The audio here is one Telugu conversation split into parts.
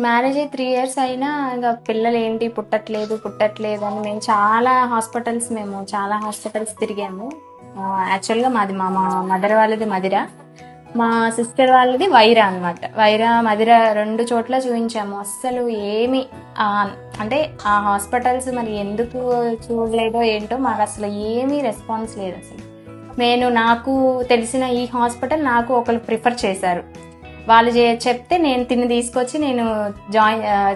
మ్యారేజ్ అయ్యి 3 ఇయర్స్ అయినా ఇంకా పిల్లలు ఏంటి పుట్టట్లేదు అని మేము చాలా హాస్పిటల్స్ తిరిగాము. యాక్చువల్గా మాది మా మదర్ వాళ్ళది మదిర, మా సిస్టర్ వాళ్ళది వైరా అనమాట. వైరా మదిర 2 చోట్ల చూపించాము. అస్సలు ఏమి అంటే ఆ హాస్పిటల్స్ మరి ఎందుకు చూడలేదో ఏంటో మాకు అసలు ఏమీ రెస్పాన్స్ లేదు. అసలు నాకు తెలిసిన ఈ హాస్పిటల్ నాకు ఒకరు ప్రిఫర్ చేశారు. వాళ్ళు చెప్తే నేను తీసుకొచ్చి నేను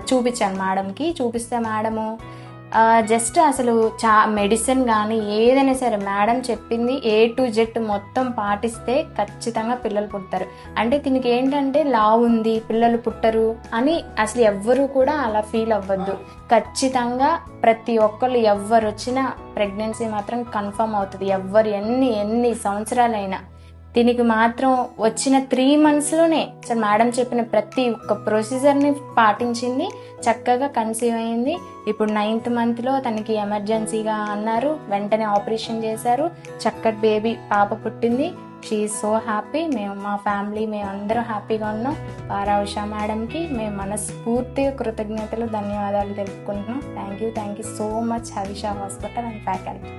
చూపించాను మేడంకి. చూపిస్తే మేడము జస్ట్ అసలు మెడిసిన్ కానీ ఏదైనా సరే మేడం చెప్పింది A to Z మొత్తం పాటిస్తే ఖచ్చితంగా పిల్లలు పుడతారు. అంటే దీనికి ఏంటంటే లావు ఉంది పిల్లలు పుట్టరు అని అసలు ఎవ్వరూ కూడా అలా ఫీల్ అవ్వద్దు. ఖచ్చితంగా ప్రతి ఒక్కళ్ళు ఎవ్వరు వచ్చినా ప్రెగ్నెన్సీ మాత్రం కన్ఫర్మ్ అవుతుంది. ఎవ్వరు ఎన్ని సంవత్సరాలైనా. దీనికి మాత్రం వచ్చిన 3 monthsలోనే అసలు మేడం చెప్పిన ప్రతి ఒక్క ప్రొసీజర్ని పాటించింది, చక్కగా కన్సీవ్ అయింది. ఇప్పుడు 9th monthలో తనకి ఎమర్జెన్సీగా అన్నారు, వెంటనే ఆపరేషన్ చేశారు, చక్కటి బేబీ పాప పుట్టింది. She is so happy. మా ఫ్యామిలీ అందరం హ్యాపీగా ఉన్నాం. పారా ఉషా మేడంకి మేము మనస్ఫూర్తిగా కృతజ్ఞతలు ధన్యవాదాలు తెలుపుకుంటున్నాం. Thank you so much Havisha hospital and faculty.